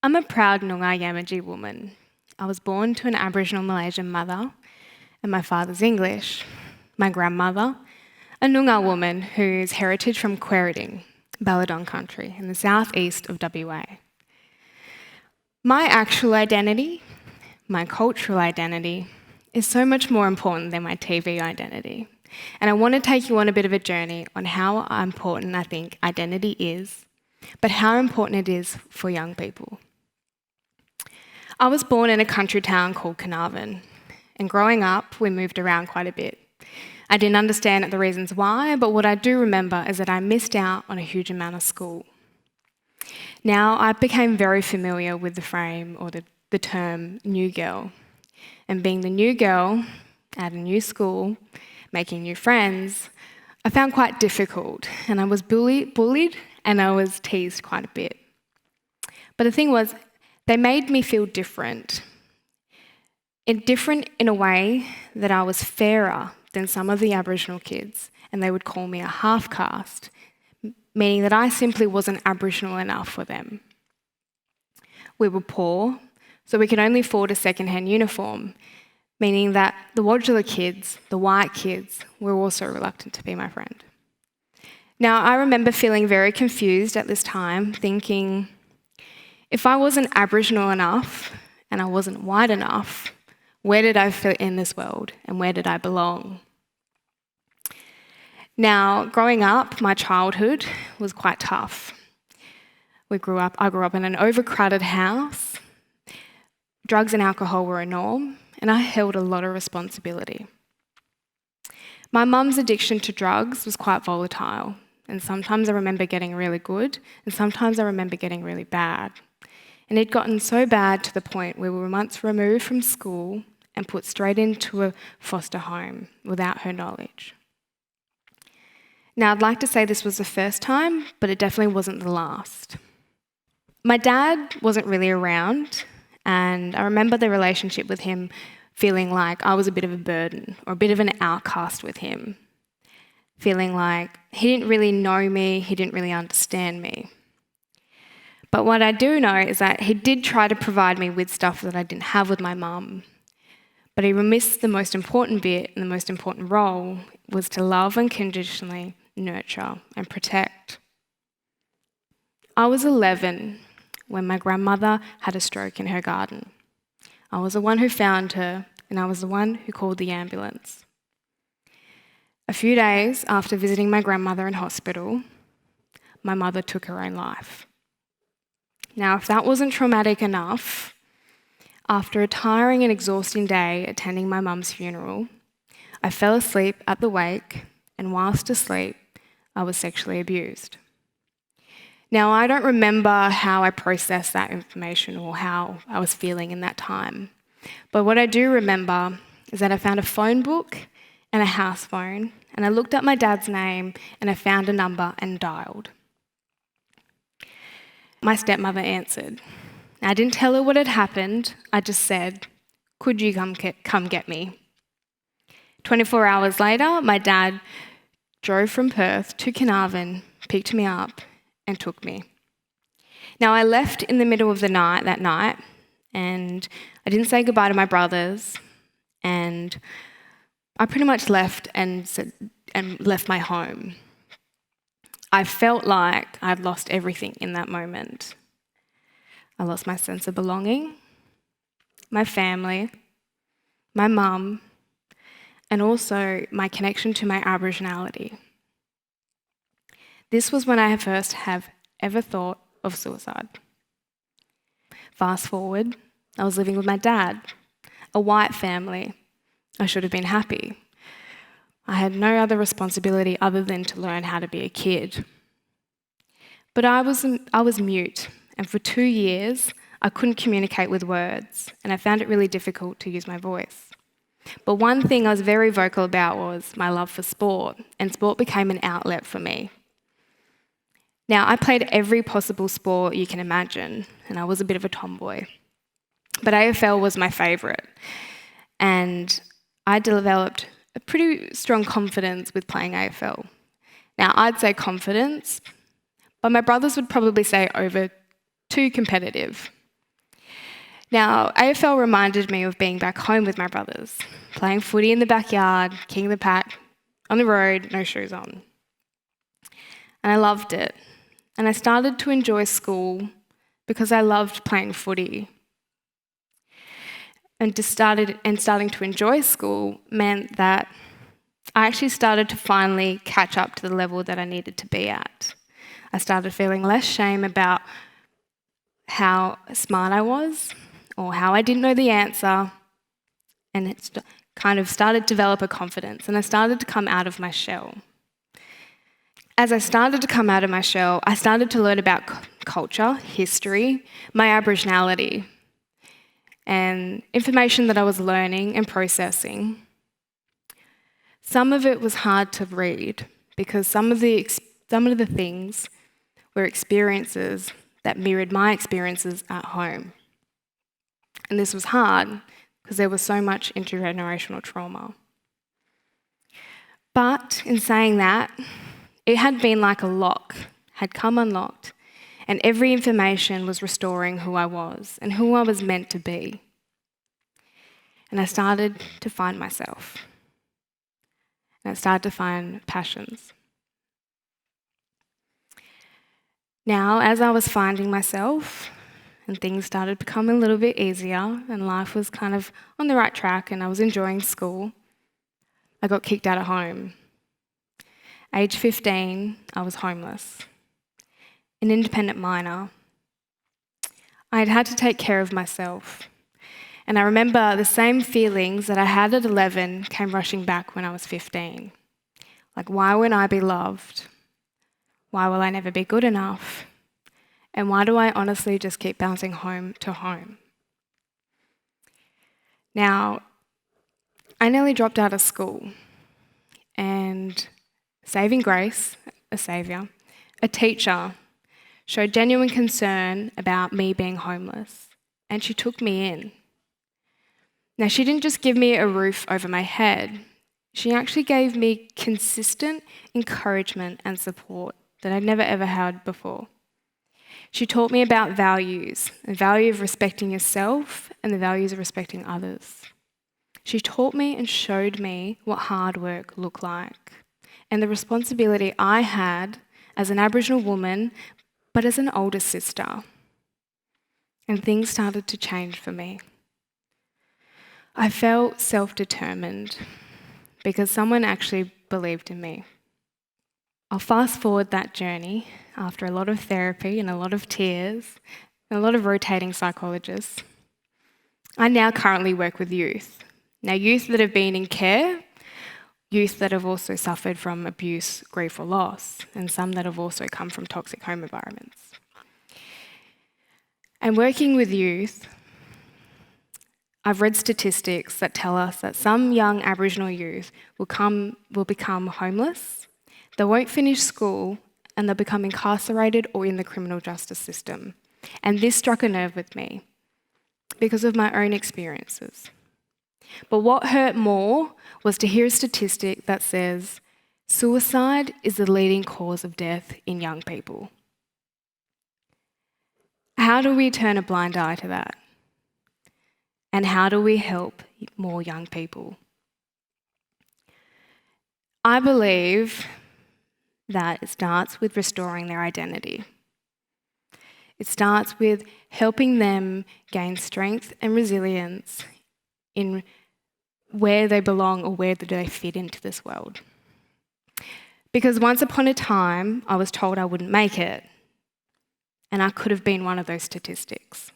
I'm a proud Noongar-Yamatji woman. I was born to an Aboriginal Malaysian mother, and my father's English. My grandmother, a Noongar woman whose heritage from Quairading, Balladong country in the southeast of WA. My actual identity, my cultural identity, is so much more important than my TV identity. And I want to take you on a bit of a journey on how important I think identity is, but how important it is for young people. I was born in a country town called Carnarvon, and growing up, we moved around quite a bit. I didn't understand the reasons why, but what I do remember is that I missed out on a huge amount of school. Now, I became very familiar with the frame or the term new girl. And being the new girl at a new school, making new friends, I found quite difficult, and I was bullied and I was teased quite a bit. But the thing was, they made me feel different. Different in a way that I was fairer than some of the Aboriginal kids, and they would call me a half-caste, meaning that I simply wasn't Aboriginal enough for them. We were poor, so we could only afford a second-hand uniform, meaning that the Wodjila kids, the white kids, were also reluctant to be my friend. Now, I remember feeling very confused at this time, thinking, if I wasn't Aboriginal enough and I wasn't white enough, where did I fit in this world and where did I belong? Now, growing up, my childhood was quite tough. I grew up in an overcrowded house. Drugs and alcohol were a norm, and I held a lot of responsibility. My mum's addiction to drugs was quite volatile, and sometimes I remember getting really good, and sometimes I remember getting really bad. And it'd gotten so bad to the point where we were once removed from school and put straight into a foster home without her knowledge. Now, I'd like to say this was the first time, but it definitely wasn't the last. My dad wasn't really around, and I remember the relationship with him feeling like I was a bit of a burden or a bit of an outcast with him, feeling like he didn't really know me, he didn't really understand me. But what I do know is that he did try to provide me with stuff that I didn't have with my mum. But he missed the most important bit, and the most important role was to love unconditionally, nurture and protect. I was 11 when my grandmother had a stroke in her garden. I was the one who found her, and I was the one who called the ambulance. A few days after visiting my grandmother in hospital, my mother took her own life. Now, if that wasn't traumatic enough, after a tiring and exhausting day attending my mum's funeral, I fell asleep at the wake, and whilst asleep, I was sexually abused. Now, I don't remember how I processed that information or how I was feeling in that time, but what I do remember is that I found a phone book and a house phone, and I looked up my dad's name and I found a number and dialed. My stepmother answered. I didn't tell her what had happened, I just said, "Could you come get me?" 24 hours later, my dad drove from Perth to Carnarvon, picked me up and took me. Now, I left in the middle of the night that night, and I didn't say goodbye to my brothers, and I pretty much left and left my home. I felt like I'd lost everything in that moment. I lost my sense of belonging, my family, my mum, and also my connection to my Aboriginality. This was when I first have ever thought of suicide. Fast forward, I was living with my dad, a white family. I should have been happy. I had no other responsibility other than to learn how to be a kid. But I was mute, and for 2 years, I couldn't communicate with words, and I found it really difficult to use my voice. But one thing I was very vocal about was my love for sport, and sport became an outlet for me. Now, I played every possible sport you can imagine, and I was a bit of a tomboy. But AFL was my favourite, and I developed a pretty strong confidence with playing AFL. Now, I'd say confidence, but my brothers would probably say over too competitive. Now, AFL reminded me of being back home with my brothers, playing footy in the backyard, king of the pack, on the road, no shoes on. And I loved it. And I started to enjoy school because I loved playing footy. And starting to enjoy school meant that I actually started to finally catch up to the level that I needed to be at. I started feeling less shame about how smart I was or how I didn't know the answer, and it kind of started to develop a confidence, and I started to come out of my shell. As I started to come out of my shell, I started to learn about culture, history, my Aboriginality, and information that I was learning and processing. Some of it was hard to read because some of the things were experiences that mirrored my experiences at home. And this was hard because there was so much intergenerational trauma. But in saying that, it had been like a lock, had come unlocked, and every information was restoring who I was and who I was meant to be. And I started to find myself. And I started to find passions. Now, as I was finding myself, and things started becoming a little bit easier, and life was kind of on the right track, and I was enjoying school, I got kicked out of home. Age 15, I was homeless, an independent minor. I had had to take care of myself. And I remember the same feelings that I had at 11 came rushing back when I was 15. Like, why won't I be loved? Why will I never be good enough? And why do I honestly just keep bouncing home to home? Now, I nearly dropped out of school, and saving grace, a saviour, a teacher, showed genuine concern about me being homeless, and she took me in. Now, she didn't just give me a roof over my head, she actually gave me consistent encouragement and support that I'd never ever had before. She taught me about values, the value of respecting yourself and the values of respecting others. She taught me and showed me what hard work looked like and the responsibility I had as an Aboriginal woman, but as an older sister. And things started to change for me. I felt self-determined because someone actually believed in me. I'll fast forward that journey after a lot of therapy and a lot of tears and a lot of rotating psychologists. I now currently work with youth. Now, youth that have been in care, youth that have also suffered from abuse, grief or loss, and some that have also come from toxic home environments. And working with youth, I've read statistics that tell us that some young Aboriginal youth will become homeless, they won't finish school, and they'll become incarcerated or in the criminal justice system. And this struck a nerve with me because of my own experiences. But what hurt more was to hear a statistic that says suicide is the leading cause of death in young people. How do we turn a blind eye to that? And how do we help more young people? I believe that it starts with restoring their identity. It starts with helping them gain strength and resilience in where they belong or where do they fit into this world. Because once upon a time, I was told I wouldn't make it, and I could have been one of those statistics.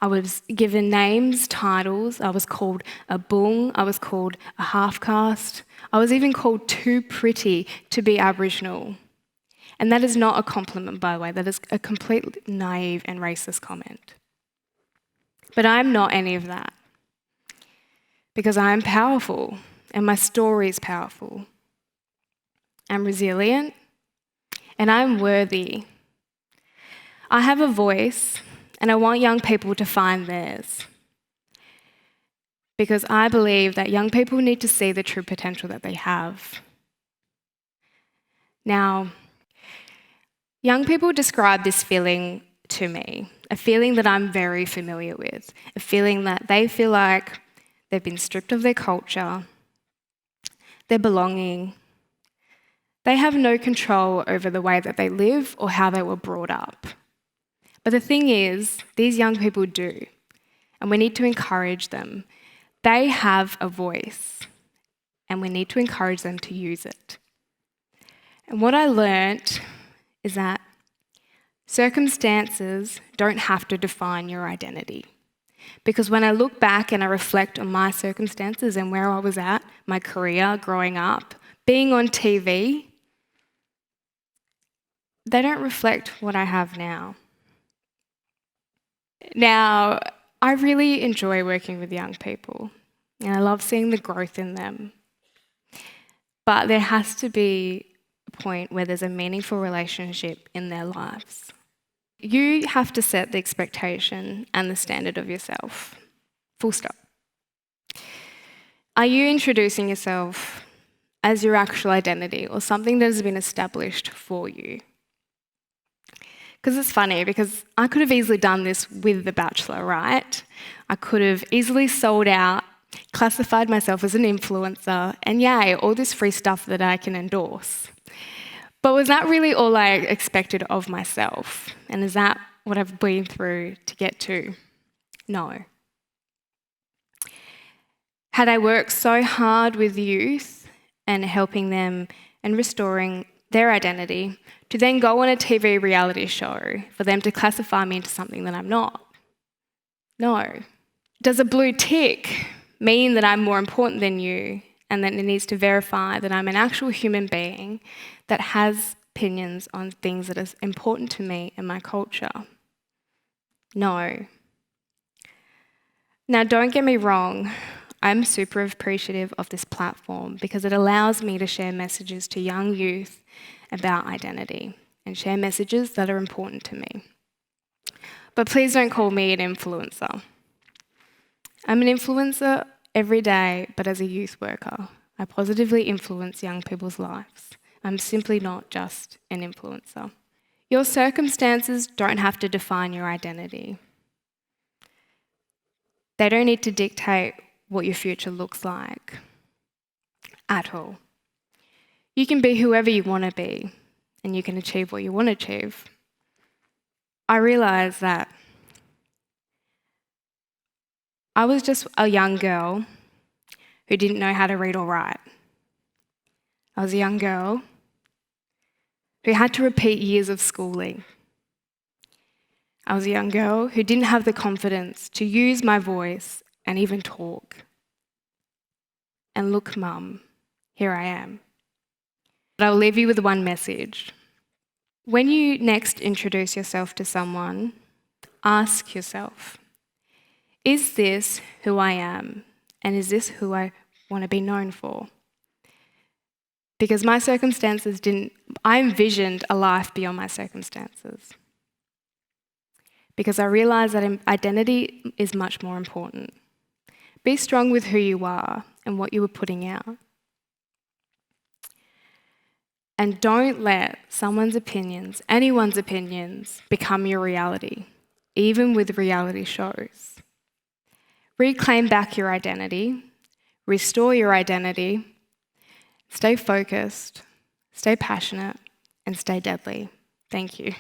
I was given names, titles. I was called a bung. I was called a half-caste. I was even called too pretty to be Aboriginal. And that is not a compliment, by the way. That is a completely naive and racist comment. But I'm not any of that. Because I am powerful, and my story is powerful. I'm resilient, and I'm worthy. I have a voice, and I want young people to find theirs. Because I believe that young people need to see the true potential that they have. Now, young people describe this feeling to me, a feeling that I'm very familiar with, a feeling that they feel like they've been stripped of their culture, their belonging. They have no control over the way that they live or how they were brought up. But the thing is, these young people do, and we need to encourage them. They have a voice, and we need to encourage them to use it. And what I learnt is that circumstances don't have to define your identity. Because when I look back and I reflect on my circumstances and where I was at, my career, growing up, being on TV, they don't reflect what I have now. Now, I really enjoy working with young people, and I love seeing the growth in them. But there has to be a point where there's a meaningful relationship in their lives. You have to set the expectation and the standard of yourself. Full stop. Are you introducing yourself as your actual identity or something that has been established for you? Because it's funny, because I could have easily done this with The Bachelor, right? I could have easily sold out, classified myself as an influencer, and yay, all this free stuff that I can endorse. But was that really all I expected of myself? And is that what I've been through to get to? No. Had I worked so hard with youth and helping them and restoring their identity to then go on a TV reality show for them to classify me into something that I'm not? No. Does a blue tick mean that I'm more important than you and that it needs to verify that I'm an actual human being that has opinions on things that are important to me and my culture? No. Now, don't get me wrong, I'm super appreciative of this platform because it allows me to share messages to young youth about identity and share messages that are important to me. But please don't call me an influencer. I'm an influencer every day, but as a youth worker, I positively influence young people's lives. I'm simply not just an influencer. Your circumstances don't have to define your identity. They don't need to dictate what your future looks like at all. You can be whoever you want to be, and you can achieve what you want to achieve. I realised that I was just a young girl who didn't know how to read or write. I was a young girl who had to repeat years of schooling. I was a young girl who didn't have the confidence to use my voice and even talk. And look, Mum, here I am. But I'll leave you with one message. When you next introduce yourself to someone, ask yourself, is this who I am? And is this who I want to be known for? Because my circumstances I envisioned a life beyond my circumstances. Because I realised that identity is much more important. Be strong with who you are and what you were putting out. And don't let someone's opinions, anyone's opinions, become your reality, even with reality shows. Reclaim back your identity, restore your identity, stay focused, stay passionate, and stay deadly. Thank you.